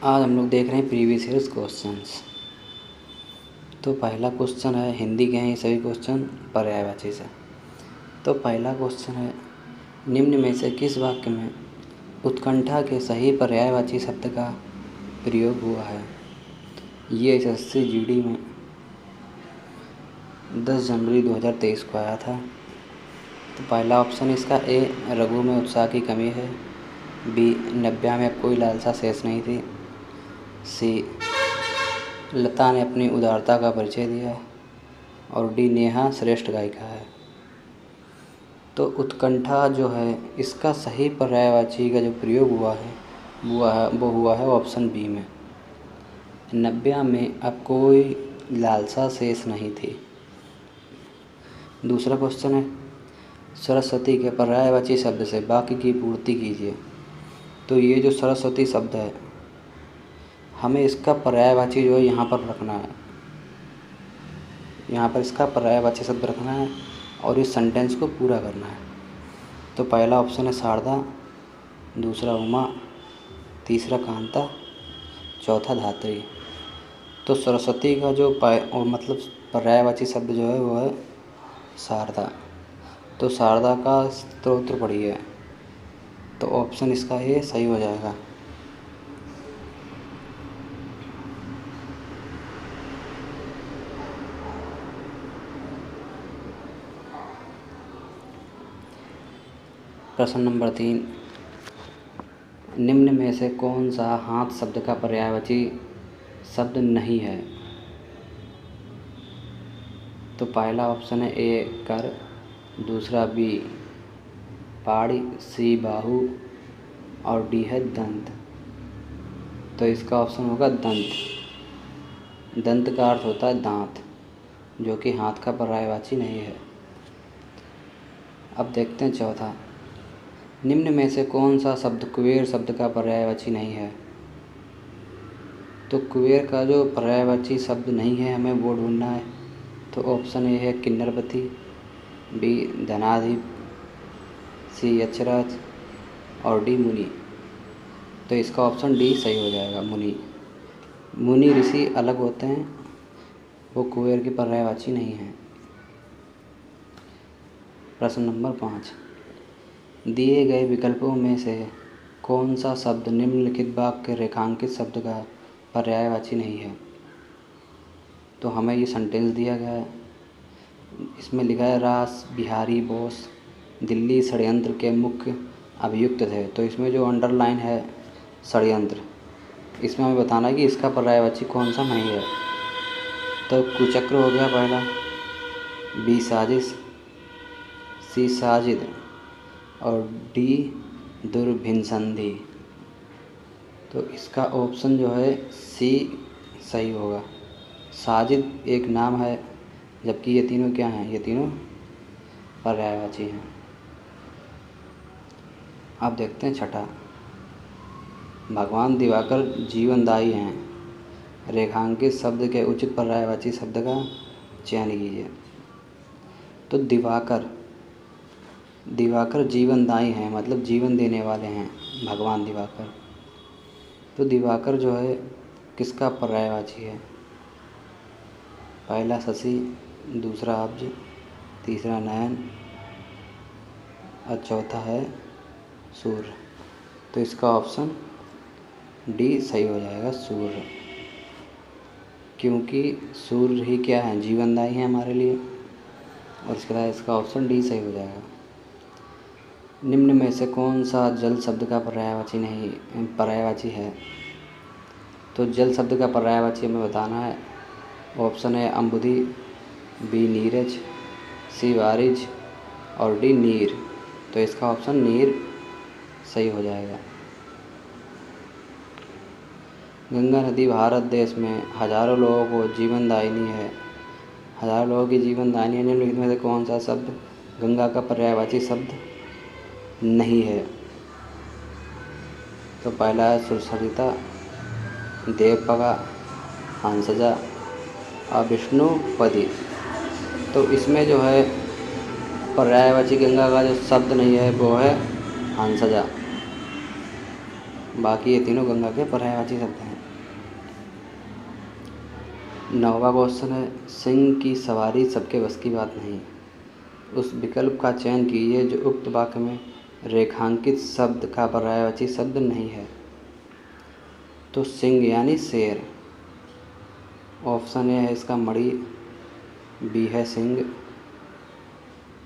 आज हम लोग देख रहे हैं प्रीवियस ईयर्स क्वेश्चंस। तो पहला क्वेश्चन है, हिंदी के हैं ये सभी क्वेश्चन, पर्यायवाची से। तो पहला क्वेश्चन है, निम्न में से किस वाक्य में उत्कंठा के सही पर्यायवाची शब्द का प्रयोग हुआ है। ये एसएससी जीडी में 10 जनवरी 2023 को आया था। तो पहला ऑप्शन इसका ए, रघु में उत्साह की कमी है। बी, नव्या में अब कोई लालसा शेष नहीं थी। सी, लता ने अपनी उदारता का परिचय दिया। और डी, नेहा श्रेष्ठ गायिका है। तो उत्कंठा जो है इसका सही पर्यायवाची का जो प्रयोग वो हुआ है ऑप्शन बी में, नव्या में अब कोई लालसा शेष नहीं थी। दूसरा क्वेश्चन है, सरस्वती के पर्यायवाची शब्द से वाक्य की पूर्ति कीजिए। तो ये जो सरस्वती शब्द है, हमें इसका पर्यायवाची जो है यहाँ पर रखना है, यहाँ पर इसका पर्यायवाची शब्द रखना है और इस सेंटेंस को पूरा करना है। तो पहला ऑप्शन है शारदा, दूसरा उमा, तीसरा कांता, चौथा धात्री। तो सरस्वती का जो मतलब पर्यायवाची शब्द जो है वो है शारदा। तो शारदा का स्तोत्र पढ़िए। तो ऑप्शन इसका ये सही हो जाएगा। प्रश्न नंबर 3, निम्न में से कौन सा हाथ शब्द का पर्यायवाची शब्द नहीं है। तो पहला ऑप्शन है ए, कर, दूसरा बी, पाड़ी, सी, बाहु और डी है दंत। तो इसका ऑप्शन होगा दंत। दंत का अर्थ होता है दांत, जो कि हाथ का पर्यायवाची नहीं है। अब देखते हैं चौथा, निम्न में से कौन सा शब्द कुबेर शब्द का पर्यायवाची नहीं है। तो कुबेर का जो पर्यायवाची शब्द नहीं है हमें वो ढूंढना है। तो ऑप्शन ए है किन्नरपति, बी, धनाधिप, सी, यक्षराज और डी, मुनि। तो इसका ऑप्शन डी सही हो जाएगा, मुनि। मुनि ऋषि अलग होते हैं, वो कुबेर की पर्यायवाची नहीं है। प्रश्न नंबर 5, दिए गए विकल्पों में से कौन सा शब्द निम्नलिखित वाक्य के रेखांकित शब्द का पर्यायवाची नहीं है। तो हमें ये सेंटेंस दिया गया है, इसमें लिखा है रास बिहारी बोस दिल्ली षड्यंत्र के मुख्य अभियुक्त थे। तो इसमें जो अंडरलाइन है षड्यंत्र, इसमें हमें बताना है कि इसका पर्यायवाची कौन सा नहीं है। तो कुचक्र हो गया पहला, बी, साजिश, सी, साजिद और डी, दुर्भिसंधि। तो इसका ऑप्शन जो है सी सही होगा। साजिद एक नाम है, जबकि ये तीनों क्या हैं, ये तीनों पर्यायवाची हैं। अब देखते हैं छठा, भगवान दिवाकर जीवनदायी हैं, रेखांकित शब्द के उचित पर्यायवाची शब्द का चयन कीजिए। तो दिवाकर जीवनदायी हैं, मतलब जीवन देने वाले हैं भगवान दिवाकर। तो दिवाकर जो है किसका पर्यायवाची है। पहला शशि, दूसरा अब्ज, तीसरा नयन और चौथा है सूर्य। तो इसका ऑप्शन डी सही हो जाएगा, सूर्य। क्योंकि सूर्य ही क्या है, जीवनदायी है हमारे लिए। और इसके बाद इसका ऑप्शन डी सही हो जाएगा। निम्न में से कौन सा जल शब्द का पर्यायवाची है। तो जल शब्द का पर्यायवाची हमें बताना है। ऑप्शन है अम्बुधि, बी, नीरज, सी, वारिज और डी, नीर। तो इसका ऑप्शन नीर सही हो जाएगा। गंगा नदी भारत देश में हजारों लोगों को जीवनदायिनी है। हजारों लोगों की जीवनदायिनी है। निम्नलिखित में से कौन सा शब्द गंगा का पर्यायवाची शब्द नहीं है। तो पहला है सुसरिता, देवपगा, हंसजा और विष्णुपदी। तो इसमें जो है पर्यायवाची गंगा का जो शब्द नहीं है वो है हंसजा। बाकी ये तीनों गंगा के पर्यायवाची शब्द हैं। 9वां क्वेश्चन है, सिंह की सवारी सबके बस की बात नहीं। उस विकल्प का चयन कीजिए जो उक्त वाक्य में रेखांकित शब्द का पर्यायवाची शब्द नहीं है। तो सिंह यानी शेर। ऑप्शन ए है इसका मणि, बी है सिंह,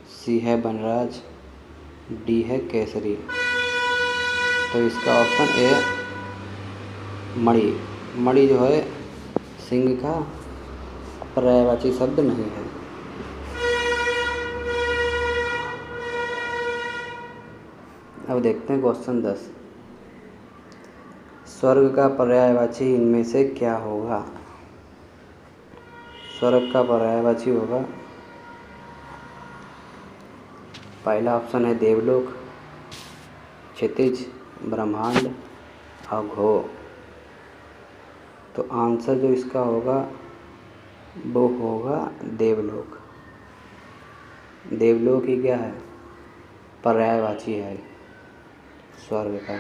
सी है वनराज, डी है केसरी। तो इसका ऑप्शन ए मणि। मणि जो है सिंह का पर्यायवाची शब्द नहीं है। अब देखते हैं क्वेश्चन 10। स्वर्ग का पर्यायवाची इनमें से क्या होगा? स्वर्ग का पर्यायवाची होगा, पहला ऑप्शन है देवलोक, क्षितिज, ब्रह्मांड, अघो। तो आंसर जो इसका होगा वो होगा देवलोक। देवलोक ही क्या है? पर्यायवाची है स्वर्ग का।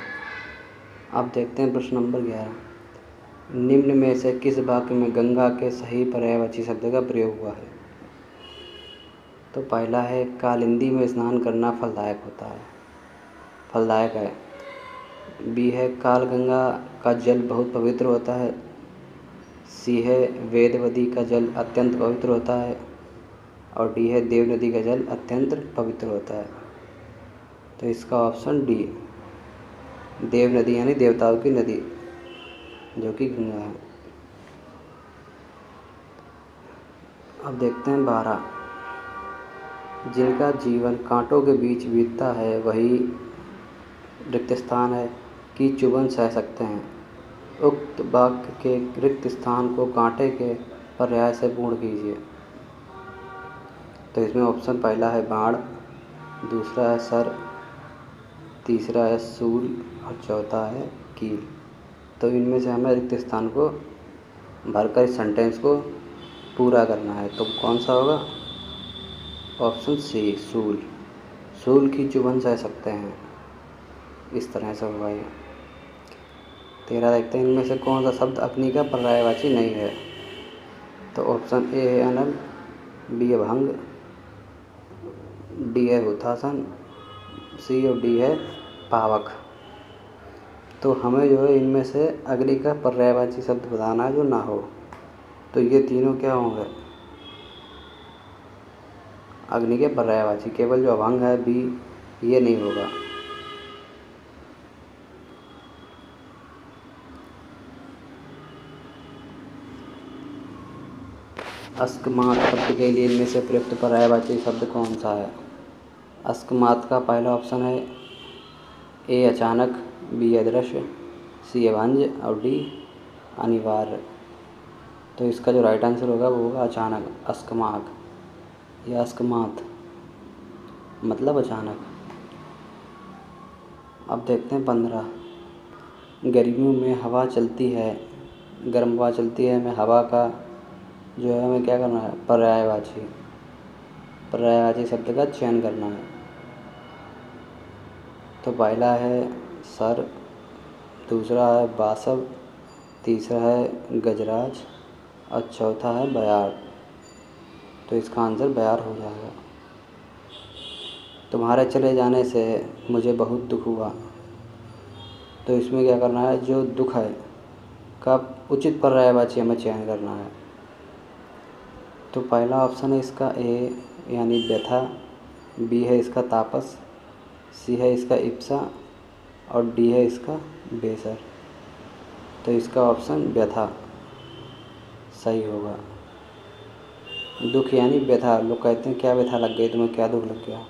अब देखते हैं प्रश्न नंबर 11। निम्न में से किस वाक्य में गंगा के सही पर्यायवाची शब्द का प्रयोग हुआ है? तो पहला है कालिंदी में स्नान करना फलदायक होता है, फलदायक है। बी है कालगंगा का जल बहुत पवित्र होता है। सी है वेदवती का जल अत्यंत पवित्र होता है। और डी है देव नदी का जल अत्यंत पवित्र होता है। तो इसका ऑप्शन डी, देव नदी यानी देवताओं की नदी जो कि गंगा है। अब देखते हैं 12। जिनका जीवन कांटों के बीच बीतता है वही रिक्त स्थान है कि चुभन सह सकते हैं। उक्त वाक्य के रिक्त स्थान को कांटे के पर्याय से पूर्ण कीजिए। तो इसमें ऑप्शन पहला है बाण, दूसरा है सर, तीसरा है शूल और चौथा है कील। तो इनमें से हमें रिक्त स्थान को भरकर इस सेंटेंस को पूरा करना है। तो कौन सा होगा? ऑप्शन सी, शूल। शूल की चुभन सह सकते हैं, इस तरह से होगा ये। 13 देखते हैं, इनमें से कौन सा शब्द अग्नि का पर्यायवाची नहीं है? तो ऑप्शन ए है अनल, बी है भंग, डी है हुतासन, सी और डी है पावक। तो हमें जो है इनमें से अग्नि का पर्यायवाची शब्द बताना है जो ना हो। तो ये तीनों क्या होंगे? अग्नि के पर्यायवाची। केवल जो अभंग है बी, ये नहीं होगा। अस्कमात शब्द के लिए इनमें से प्रयुक्त पर्यायवाची शब्द कौन सा है? अस्कमात का पहला ऑप्शन है ए अचानक, बी अदृश्य, सी अभंज और डी अनिवार्य। तो इसका जो राइट आंसर होगा वो होगा अचानक, अस्कमात या अस्कमात मतलब अचानक। अब देखते हैं 15। गर्मियों में हवा चलती है, गर्म हवा चलती है, हमें हवा का जो है हमें क्या करना है? पर्यायवाची शब्द का चयन करना है। तो पहला है सर, दूसरा है बासव, तीसरा है गजराज और चौथा है बयार। तो इसका आंसर बयार हो जाएगा। तुम्हारे चले जाने से मुझे बहुत दुख हुआ। तो इसमें क्या करना है? जो दुख है का उचित पर्यायवाची हमें चयन करना है। तो पहला ऑप्शन है इसका ए यानी व्यथा, बी है इसका तापस, सी है इसका इप्सा और डी है इसका बेसर। तो इसका ऑप्शन व्यथा सही होगा। दुख यानी व्यथा। लोग कहते हैं क्या व्यथा लग गई तुम्हें, क्या दुख लग गया।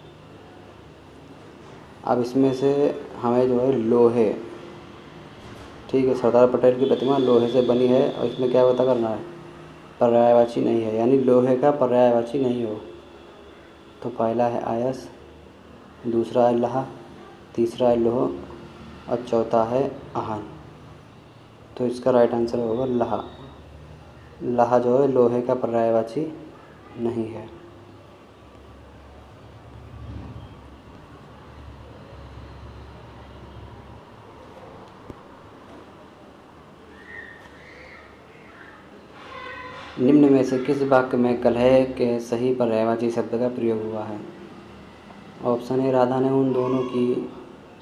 अब इसमें से हमें जो है लोहे, ठीक है, सरदार पटेल की प्रतिमा लोहे से बनी है और इसमें क्या पता करना है? पर्यायवाची नहीं है, यानी लोहे का पर्यायवाची नहीं हो। तो पहला है आयस, दूसरा है लहा, तीसरा है लोह और चौथा है आहन। तो इसका राइट आंसर होगा लहा। लहा जो है लोहे का पर्यायवाची नहीं है। निम्न में से किस वाक्य में कलह के सही पर्यायवाची शब्द का प्रयोग हुआ है? ऑप्शन ए, राधा ने उन दोनों की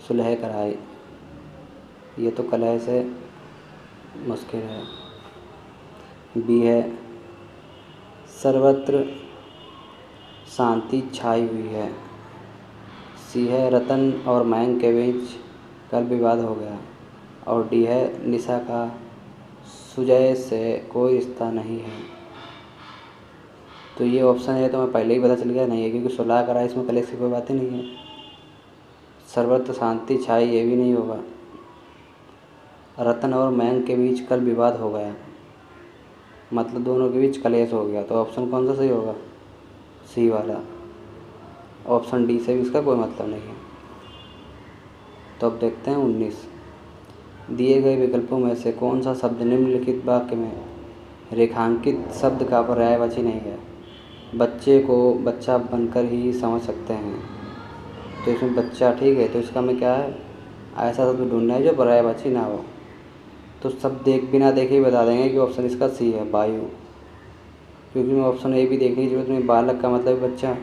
सुलह कराई। ये तो कलह से मुश्किल है। बी है, सर्वत्र शांति छाई हुई है। सी है, रतन और मयंक के बीच कल विवाद हो गया। और डी है, निशा का सुजय से कोई रिश्ता नहीं है। तो ये ऑप्शन है तो मैं पहले ही पता चल गया नहीं है, क्योंकि सुलह करा, इसमें कलेश की कोई बात ही नहीं है। सर्वत्र शांति छाई ये भी नहीं होगा। रतन और मयंक के बीच कल विवाद हो गया, मतलब दोनों के बीच कलेश हो गया। तो ऑप्शन कौन सा सही होगा? सी वाला। ऑप्शन डी से भी इसका कोई मतलब नहीं है। तो अब देखते हैं 19। दिए गए विकल्पों में से कौन सा शब्द निम्नलिखित वाक्य में रेखांकित शब्द का पर्यायवाची नहीं है? बच्चे को बच्चा बनकर ही समझ सकते हैं। तो इसमें बच्चा ठीक है, तो इसका में क्या है, ऐसा शब्द ढूंढना है जो पर्यायवाची ना हो। तो सब बिना देखे ही बता देंगे कि ऑप्शन इसका सी है, वायु। क्योंकि मैं ऑप्शन ए भी देखने की जरूरत नहीं। बालक का मतलब भी बच्चा,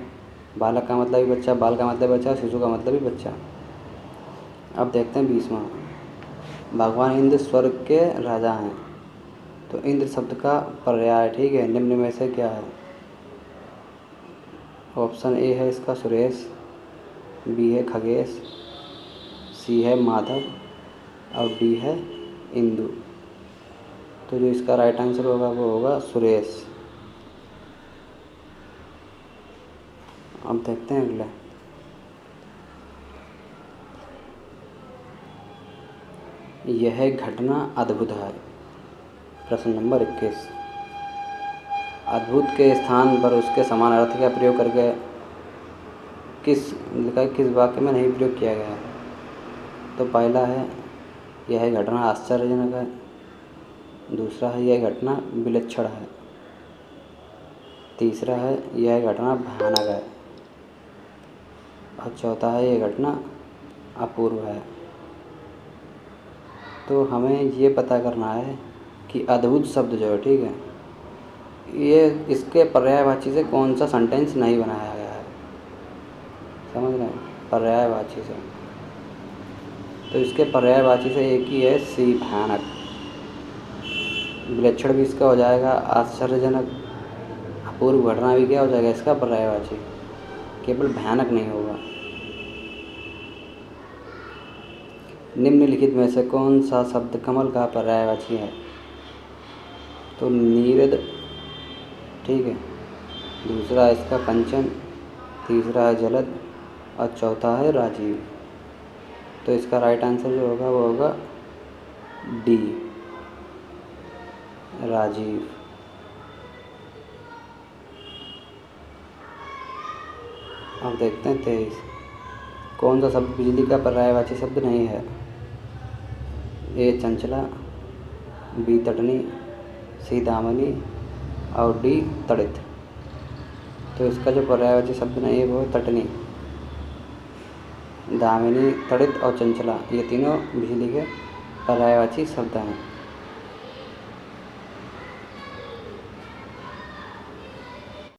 बालक का मतलब भी बच्चा, बाल का मतलब बच्चा, शिशु का मतलब भी बच्चा। अब देखते हैं 20वां। भगवान इंद्र स्वर्ग के राजा हैं। तो इंद्र शब्द का पर्याय ठीक है, निम्न में से क्या है? ऑप्शन ए है इसका सुरेश, बी है खगेश, सी है माधव और डी है इंदु। तो जो इसका राइट आंसर होगा वो होगा सुरेश। अब देखते हैं अगला। यह घटना अद्भुत है। प्रश्न नंबर 21। अद्भुत के स्थान पर उसके समान अर्थ का प्रयोग करके किस वाक्य में नहीं प्रयोग किया गया है? तो पहला है, यह घटना आश्चर्यजनक है। दूसरा है, यह घटना विलक्षण है। तीसरा है, यह घटना भयानक है। और चौथा है, यह घटना अपूर्व है। तो हमें ये पता करना है कि अद्भुत शब्द जो है ठीक है, ये इसके पर्यायवाची से कौन सा सेंटेंस नहीं बनाया गया है। समझ रहे हैं? पर्यायवाची से तो इसके पर्यायवाची से एक ही है, सी, भयानक। विलक्षण भी इसका हो जाएगा, आश्चर्यजनक, अपूर्व घटना भी क्या हो जाएगा इसका पर्यायवाची, केवल भयानक नहीं होगा। निम्नलिखित में से कौन सा शब्द कमल का पर्यायवाची है? तो नीरद ठीक है, दूसरा इसका कंचन, तीसरा है जलद और चौथा है राजीव। तो इसका राइट आंसर जो होगा वो होगा डी, राजीव। अब देखते हैं 23। कौन सा शब्द बिजली का पर्यायवाची शब्द नहीं है? ए, चंचला, बी, तटनी, सी, दामिनी और डी, तड़ित। तो इसका जो पर्यायवाची शब्द नहीं है वो है तटनी। दामिनी, तड़ित और चंचला ये तीनों बिजली के पर्यायवाची शब्द हैं।